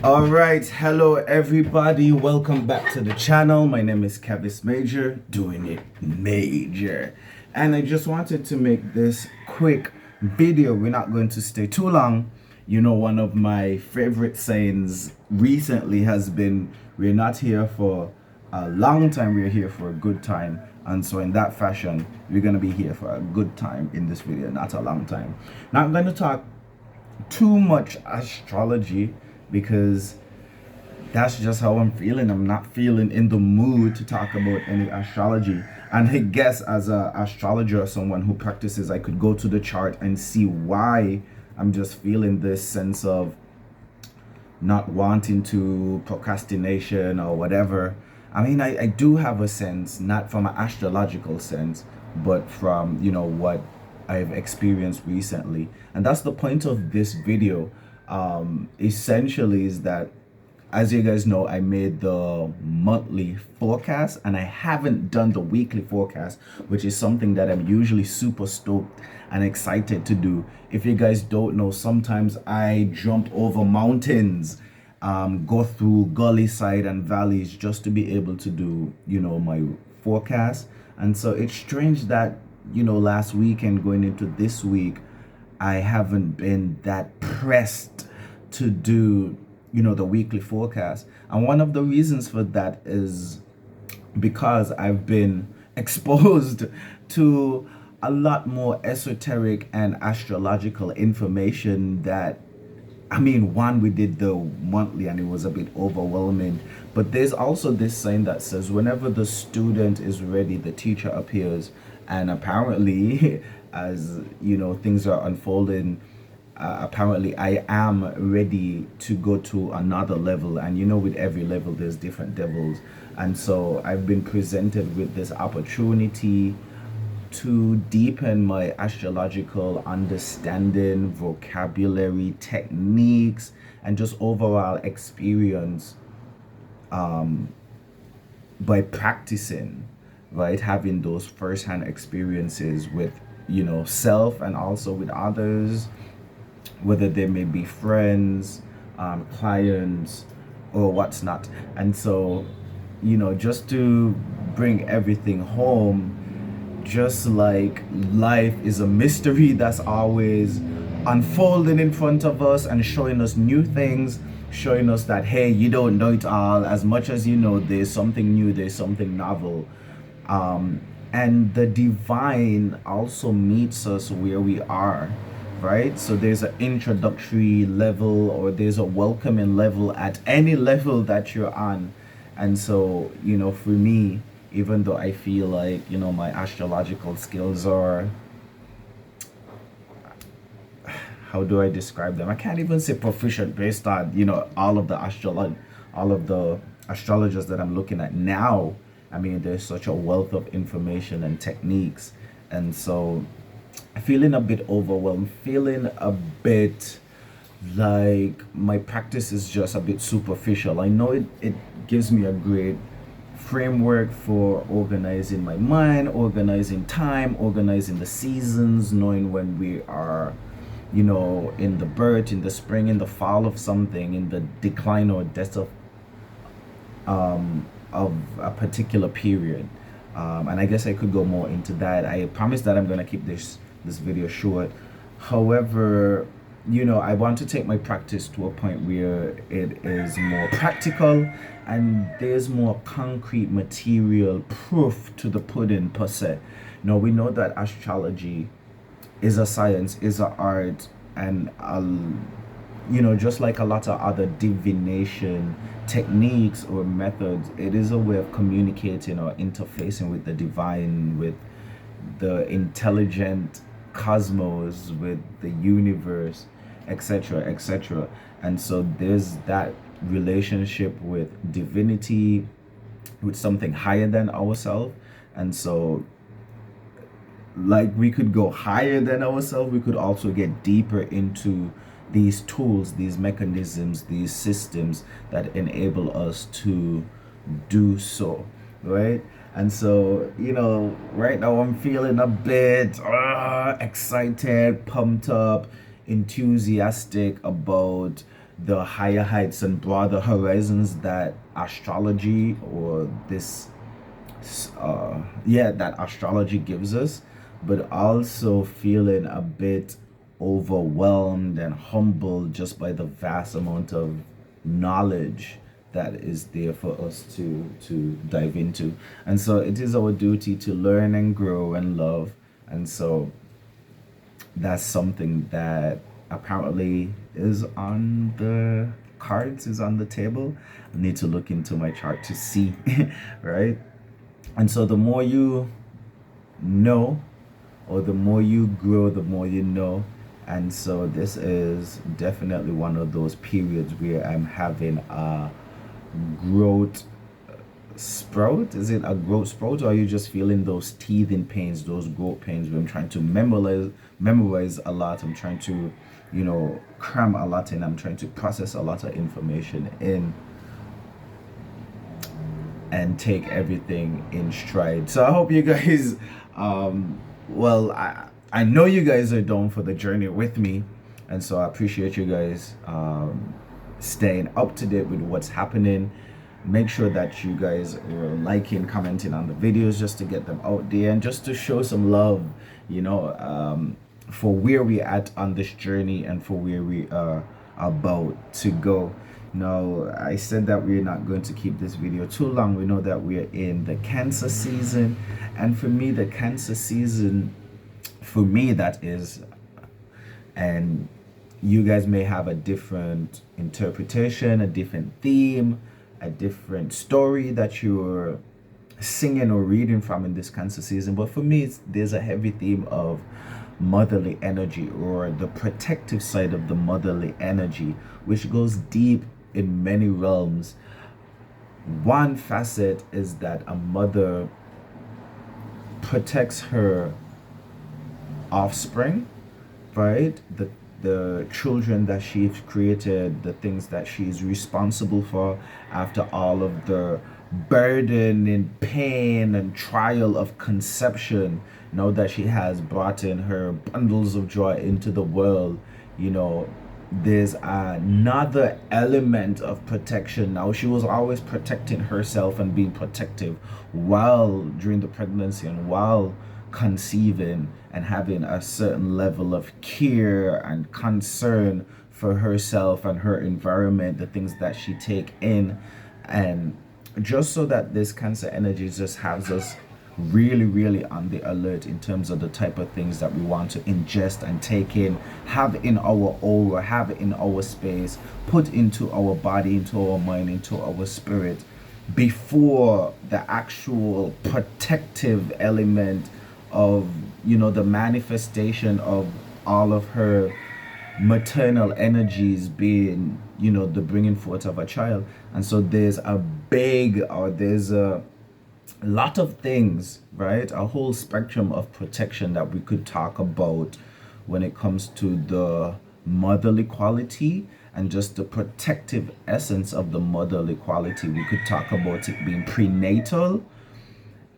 All right, hello everybody. Welcome back to the channel. My name is Kevis Major, doing it major. And I just wanted to make this quick video. We're not going to stay too long. You know, one of my favorite sayings recently has been, we're not here for a long time, we're here for a good time. And so in that fashion, we're going to be here for a good time in this video, not a long time. Now I'm going to talk too much astrology because that's just how I'm feeling. I'm not feeling in the mood to talk about any astrology. And I guess as an astrologer or someone who practices, I could go to the chart and see why I'm just feeling this sense of not wanting to, procrastination or whatever. I mean, I do have a sense, not from an astrological sense, but from, what I've experienced recently. And that's the point of this video. Essentially is that, as you guys know, I made the monthly forecast and I haven't done the weekly forecast, which is something that I'm usually super stoked and excited to do. If you guys don't know, sometimes I jump over mountains, go through gully side and valleys just to be able to do, my forecast. And so it's strange that, last week and going into this week, I haven't been that pressed to do the weekly forecast. And one of the reasons for that is because I've been exposed to a lot more esoteric and astrological information that, I mean, one, we did the monthly and it was a bit overwhelming. But there's also this sign that says whenever the student is ready, the teacher appears. And apparently, as things are unfolding, apparently I am ready to go to another level. And with every level there's different devils, and so I've been presented with this opportunity to deepen my astrological understanding, vocabulary, techniques, and just overall experience, by practicing, right? Having those first-hand experiences with self and also with others, whether they may be friends, clients, or what's not. And so, just to bring everything home, just like life is a mystery that's always unfolding in front of us and showing us new things, showing us that, hey, you don't know it all. As much as you know, there's something new, there's something novel. And the divine also meets us where we are, right? So there's an introductory level or there's a welcoming level at any level that you're on. And so, for me, even though I feel like, my astrological skills are, how do I describe them? I can't even say proficient based on, all of the astrologers that I'm looking at now. I mean, there's such a wealth of information and techniques. And so feeling a bit overwhelmed, feeling a bit like my practice is just a bit superficial. I know it gives me a great framework for organizing my mind, organizing time, organizing the seasons, knowing when we are, in the birth, in the spring, in the fall of something, in the decline or death of a particular period. And I guess I could go more into that. I promise that I'm going to keep this video short. However, I want to take my practice to a point where it is more practical and there's more concrete material proof to the pudding per se. Now, we know that astrology is a science, is an art, and just like a lot of other divination techniques or methods, it is a way of communicating or interfacing with the divine, with the intelligent cosmos, with the universe, etc., etc. And so there's that relationship with divinity, with something higher than ourselves. And so, like, we could go higher than ourselves, we could also get deeper into these tools, these mechanisms, these systems that enable us to do so, right? And so, right now I'm feeling a bit excited, pumped up, enthusiastic about the higher heights and broader horizons that astrology or this that astrology gives us, but also feeling a bit overwhelmed and humbled just by the vast amount of knowledge that is there for us to dive into. And so it is our duty to learn and grow and love. And so that's something that apparently is on the cards, is on the table. I need to look into my chart to see, right? And so the more you know, or the more you grow, the more you know. And so this is definitely one of those periods where I'm having a growth sprout. Is it a growth sprout, or are you just feeling those teething pains, those growth pains where I'm trying to memorize a lot? I'm trying to, cram a lot in. I'm trying to process a lot of information in and take everything in stride. So I hope you guys well, I know you guys are down for the journey with me, and so I appreciate you guys staying up to date with what's happening. Make sure that you guys are liking, commenting on the videos just to get them out there and just to show some love, for where we're at on this journey and for where we are about to go. Now, I said that we're not going to keep this video too long. We know that we're in the Cancer season, and for me, the Cancer season, for me, that is, and you guys may have a different interpretation, a different theme, a different story that you're singing or reading from in this Cancer season. But for me, there's a heavy theme of motherly energy, or the protective side of the motherly energy, which goes deep in many realms. One facet is that a mother protects her offspring, right? The children that she's created, the things that she's responsible for after all of the burden and pain and trial of conception. Now that she has brought in her bundles of joy into the world, there's another element of protection. Now, she was always protecting herself and being protective while during the pregnancy and while conceiving, and having a certain level of care and concern for herself and her environment, the things that she take in, and just so that this Cancer energy just has us really, really on the alert in terms of the type of things that we want to ingest and take in, have in our aura, have in our space, put into our body, into our mind, into our spirit, before the actual protective element of, the manifestation of all of her maternal energies being, the bringing forth of a child. And so there's a lot of things, right? A whole spectrum of protection that we could talk about when it comes to the motherly quality and just the protective essence of the motherly quality. We could talk about it being prenatal,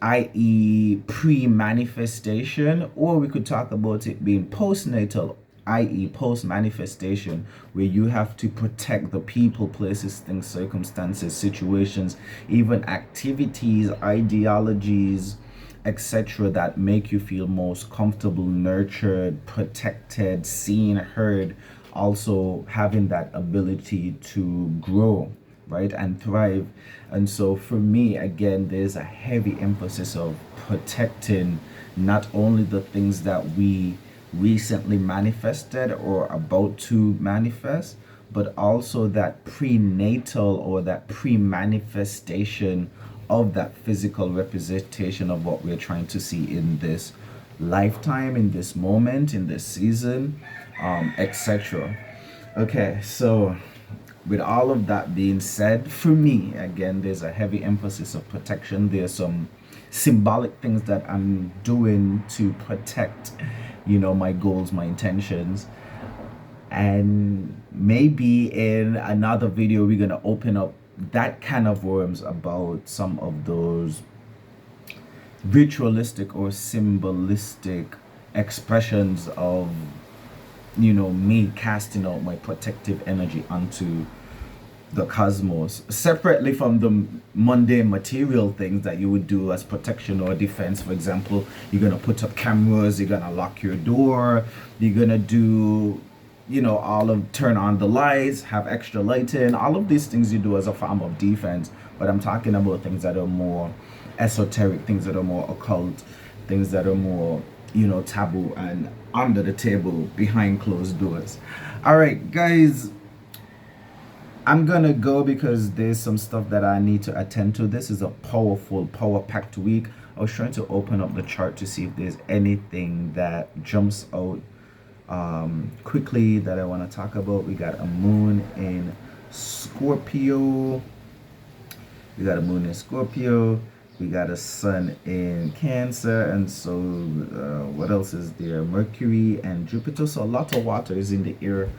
i.e. pre-manifestation, or we could talk about it being postnatal, i.e. post-manifestation, where you have to protect the people, places, things, circumstances, situations, even activities, ideologies, etc., that make you feel most comfortable, nurtured, protected, seen, heard, also having that ability to grow, right, and thrive. And so for me, again, there's a heavy emphasis of protecting not only the things that we recently manifested or about to manifest, but also that prenatal or that pre-manifestation of that physical representation of what we're trying to see in this lifetime, in this moment, in this season, etc. Okay, so with all of that being said, for me, again, there's a heavy emphasis of protection. There's some symbolic things that I'm doing to protect, my goals, my intentions. And maybe in another video, we're going to open up that kind of worms about some of those ritualistic or symbolistic expressions of me casting out my protective energy onto the cosmos, separately from the mundane material things that you would do as protection or defense. For example, you're gonna put up cameras, you're gonna lock your door, you're gonna do, all of turn on the lights, have extra lighting, all of these things you do as a form of defense. But I'm talking about things that are more esoteric, things that are more occult, things that are more, taboo and under the table, behind closed doors. All right, guys, I'm gonna go because there's some stuff that I need to attend to. This is a powerful, power-packed week. I was trying to open up the chart to see if there's anything that jumps out quickly that I want to talk about. We got a moon in Scorpio. We got a moon in Scorpio. We got a sun in Cancer. And so what else is there? Mercury and Jupiter. So a lot of water is in the air.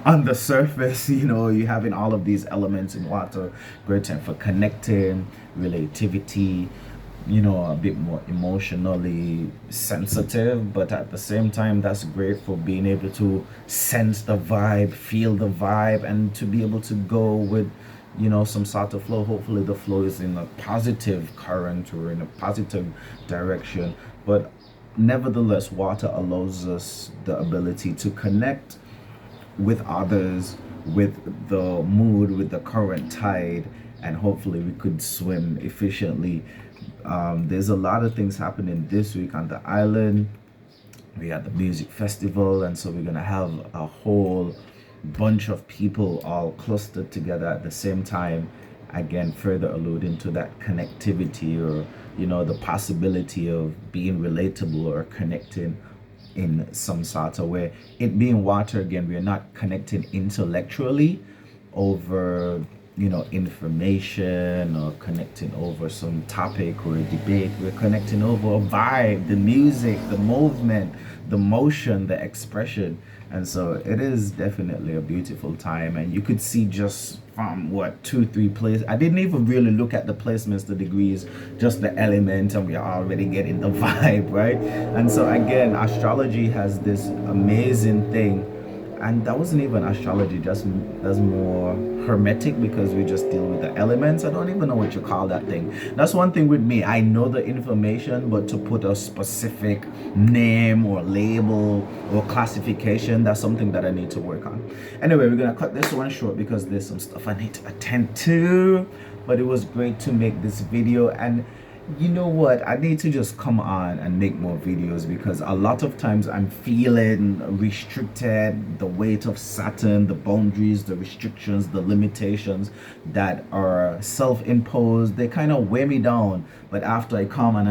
On the surface, you having all of these elements in water. Great time for connecting, relativity, a bit more emotionally sensitive, but at the same time, that's great for being able to sense the vibe, feel the vibe, and to be able to go with, some sort of flow. Hopefully the flow is in a positive current or in a positive direction. But nevertheless, water allows us the ability to connect with others, with the mood, with the current tide, and hopefully we could swim efficiently. There's a lot of things happening this week on the island. We got the music festival, and so we're gonna have a whole bunch of people all clustered together at the same time, again further alluding to that connectivity, or the possibility of being relatable or connecting in some sort of way. It being water, again, we're not connecting intellectually over information, or connecting over some topic or a debate. We're connecting over a vibe, the music, the movement, the motion, the expression. And so it is definitely a beautiful time. And you could see just from 2-3 places. I didn't even really look at the placements, the degrees, just the element, and we're already getting the vibe, right? And so again, astrology has this amazing thing. And that wasn't even astrology, just that's more hermetic, because we just deal with the elements. I don't even know what you call that thing. That's one thing with me. I know the information, but to put a specific name or label or classification, that's something that I need to work on. Anyway, we're gonna cut this one short because there's some stuff I need to attend to. But it was great to make this video, and you know what, I need to just come on and make more videos, because a lot of times I'm feeling restricted. The weight of Saturn, the boundaries, the restrictions, the limitations that are self-imposed, they kind of weigh me down. But after I come and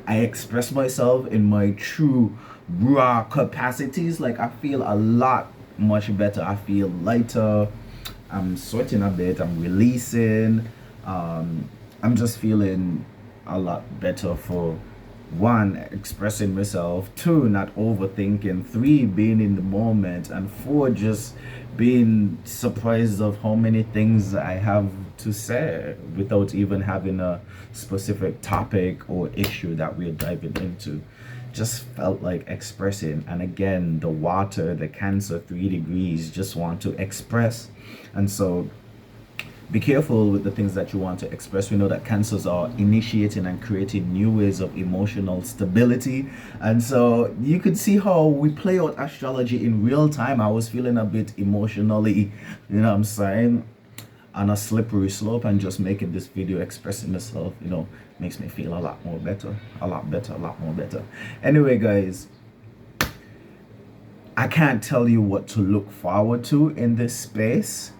I express myself in my true raw capacities, like, I feel a lot much better. I feel lighter, I'm sweating a bit, I'm releasing, I'm just feeling a lot better for 1, expressing myself, 2, not overthinking, 3, being in the moment, and 4, just being surprised of how many things I have to say without even having a specific topic or issue that we're diving into. Just felt like expressing. And again, the water, the Cancer 3 degrees, just want to express. And so be careful with the things that you want to express. We know that Cancers are initiating and creating new ways of emotional stability. And so you could see how we play out astrology in real time. I was feeling a bit emotionally, I'm saying, on a slippery slope, and just making this video, expressing myself, makes me feel a lot more better, a lot more better. Anyway, guys, I can't tell you what to look forward to in this space.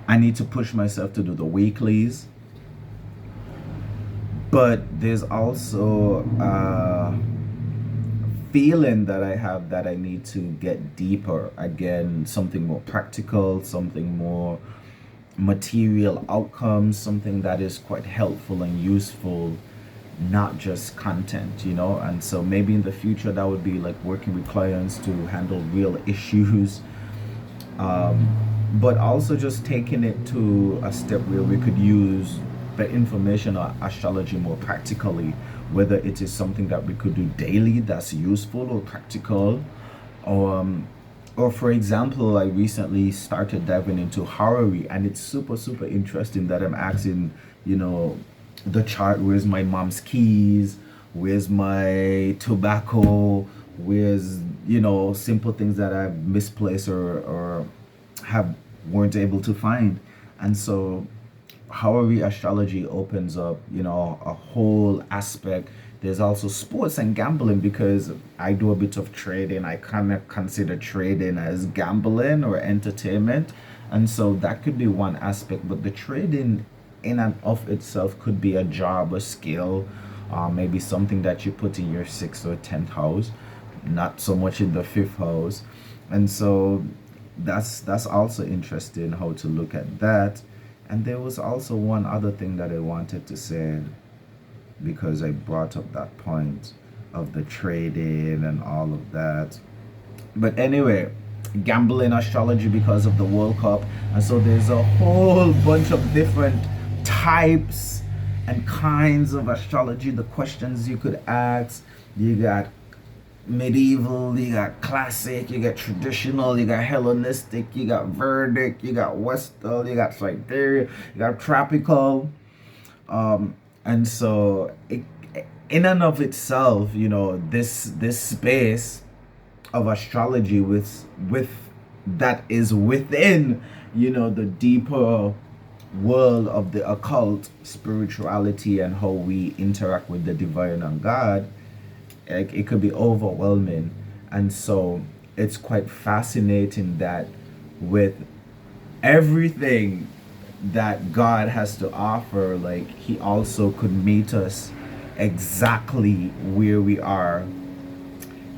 I need to push myself to do the weeklies, but there's also a feeling that I have that I need to get deeper. Again, something more practical, something more material outcomes, something that is quite helpful and useful, not just content, and so maybe in the future that would be like working with clients to handle real issues, but also just taking it to a step where we could use the information or astrology more practically whether it is something that we could do daily that's useful or practical, or or for example, I recently started diving into horror, and it's super interesting that I'm asking, you know, the chart, where's my mom's keys, where's my tobacco, where's, you know, simple things that I've misplaced or have weren't able to find. And so Hawaii astrology opens up, you know, a whole aspect. There's also sports and gambling, because I do a bit of trading. I kind of consider trading as gambling or entertainment. And so that could be one aspect, but the trading in and of itself could be a job, a skill, maybe something that you put in your sixth or 10th house, not so much in the fifth house. And so that's also interesting how to look at that. And there was also one other thing that I wanted to say, because I brought up that point of the trading and all of that. But anyway, gambling astrology because of the World Cup. And so there's a whole bunch of different types and kinds of astrology, the questions you could ask. You got medieval, you got classic, you got traditional, you got Hellenistic, you got Vedic, you got Western, you got Sidereal, you got tropical. And so in and of itself, you know, this space of astrology with that is within, you know, the deeper world of the occult, spirituality, and how we interact with the divine and God, like, it could be overwhelming. And so it's quite fascinating that with everything that God has to offer, like, he also could meet us exactly where we are,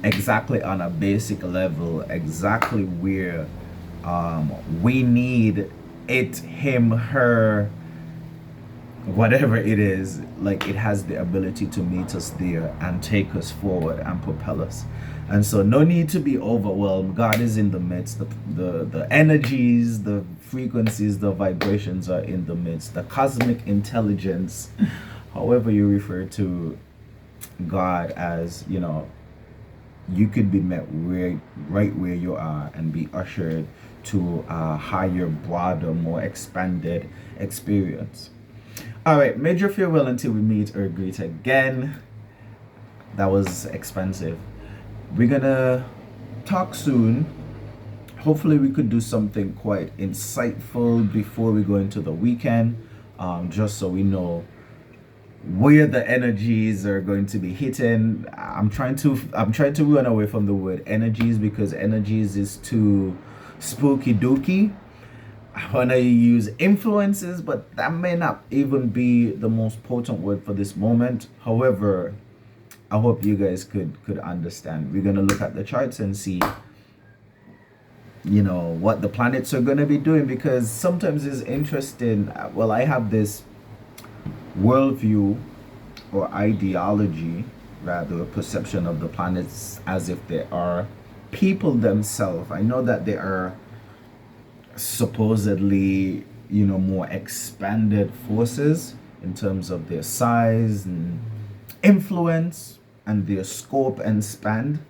exactly on a basic level, exactly where we need it, him, her, whatever it is. Like, it has the ability to meet us there and take us forward and propel us. And so no need to be overwhelmed. God is in the midst. The energies, the frequencies, the vibrations are in the midst. The cosmic intelligence, however you refer to God, as, you know, you could be met right where you are and be ushered to a higher, broader, more expanded experience. All right, major farewell until we meet or greet again. That was expensive. We're gonna talk soon. Hopefully we could do something quite insightful before we go into the weekend, just so we know where the energies are going to be hitting. I'm trying to run away from the word energies, because energies is too spooky dooky. I want to use influences, but that may not even be the most potent word for this moment. However, I hope you guys could understand. We're going to look at the charts and see, you know, what the planets are going to be doing, because sometimes it's interesting. Well, I have this worldview or ideology, rather, perception of the planets as if they are people themselves. I know that they are supposedly, you know, more expanded forces in terms of their size and influence and their scope and span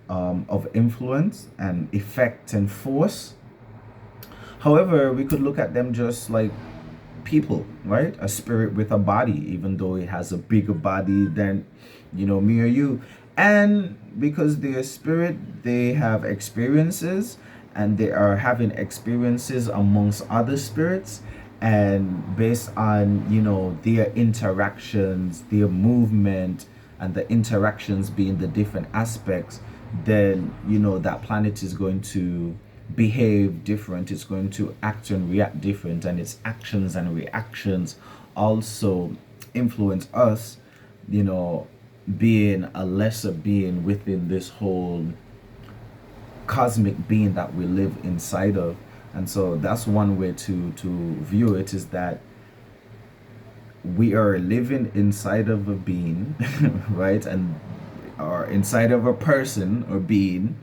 of influence and effect and force. However, we could look at them just like people, right? A spirit with a body, even though it has a bigger body than, you know, me or you. And because they're a spirit, they have experiences, and they are having experiences amongst other spirits. And based on, you know, their interactions, their movement, and the interactions being the different aspects, then, you know, that planet is going to behave different. It's going to act and react different, and its actions and reactions also influence us, you know, being a lesser being within this whole cosmic being that we live inside of. And so that's one way to view it, is that we are living inside of a being right, and or inside of a person or being,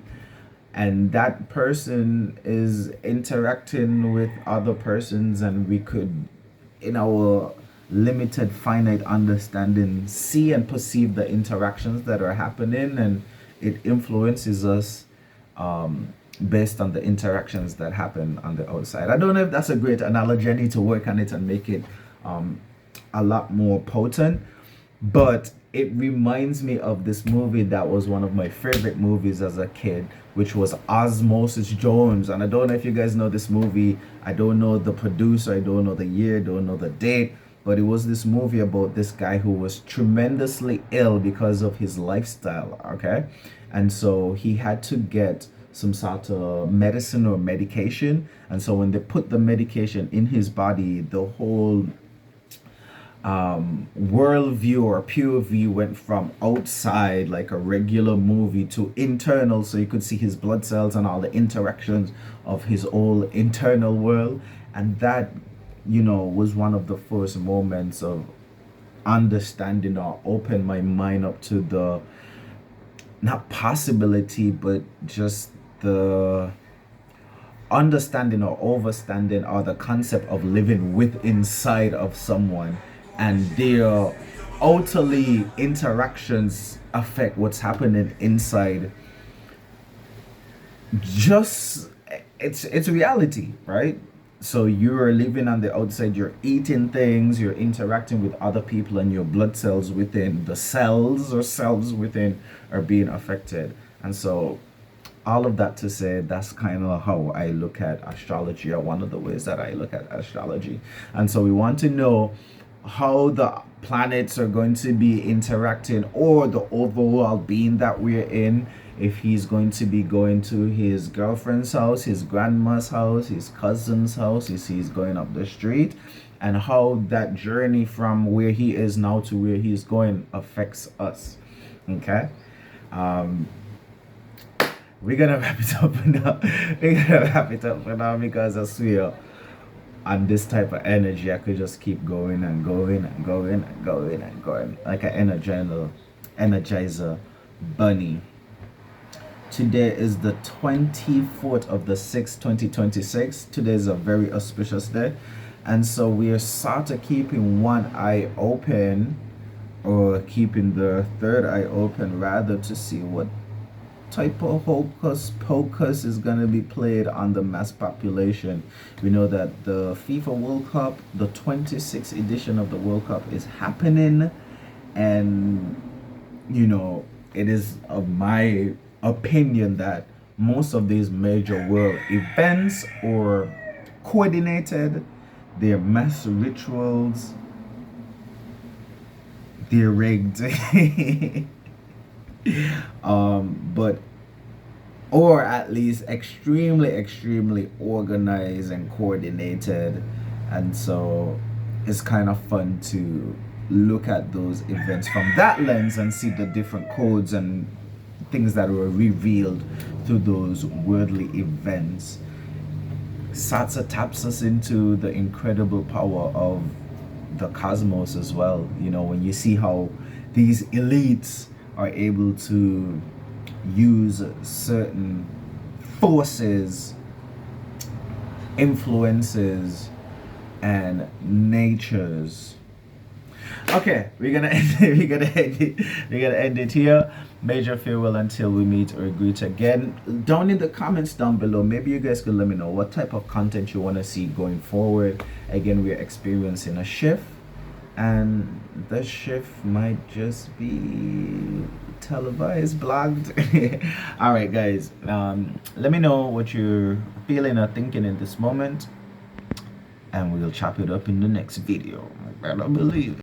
and that person is interacting with other persons, and we could, in our limited finite understanding see and perceive the interactions that are happening, and it influences us based on the interactions that happen on the outside. I don't know if that's a great analogy. I need to work on it and make it a lot more potent, but it reminds me of this movie that was one of my favorite movies as a kid, which was Osmosis Jones. And I don't know if you guys know this movie. I don't know the producer, I don't know the year, don't know the date, but it was this movie about this guy who was tremendously ill because of his lifestyle, okay? And so he had to get some sort of medicine or medication. And so when they put the medication in his body, the whole worldview or POV went from outside like a regular movie to internal, so you could see his blood cells and all the interactions of his whole internal world. And that, you know, was one of the first moments of understanding or open my mind up to the not possibility but just the understanding or overstanding or the concept of living with inside of someone, and their utterly interactions affect what's happening inside. Just it's reality, right? So you're living on the outside, you're eating things, you're interacting with other people, and your blood cells within the cells or cells within are being affected. And so all of that to say, that's kind of how I look at astrology, or one of the ways that I look at astrology. And so we want to know how the planets are going to be interacting, or the overall being that we're in, if he's going to be going to his girlfriend's house, his grandma's house, his cousin's house, if he's going up the street, and how that journey from where he is now to where he's going affects us. Okay, we're gonna wrap it up now. We're gonna wrap it up for now, because I swear on this type of energy I could just keep going and going and going and going and going like an energizer bunny. Today is the 24th of the 6th, 2026. Today is a very auspicious day, and so we are sort of keeping one eye open, or keeping the third eye open rather, to see what type of hocus pocus is going to be played on the mass population. We know that the FIFA World Cup, the 26th edition of the World Cup, is happening, and you know, it is of my opinion that most of these major world events are coordinated, they're mass rituals, they're rigged. But or at least extremely organized and coordinated. And so it's kind of fun to look at those events from that lens and see the different codes and things that were revealed through those worldly events. Satsa taps us into the incredible power of the cosmos as well. You know, when you see how these elites are able to use certain forces, influences, and natures. Okay, we're gonna end it here. Major farewell until we meet or greet again. Down in the comments down below, maybe you guys could let me know what type of content you want to see going forward. Again, we're experiencing a shift, and the shift might just be televised, blogged. All right, guys, let me know what you're feeling or thinking in this moment, and we'll chop it up in the next video. I better believe it.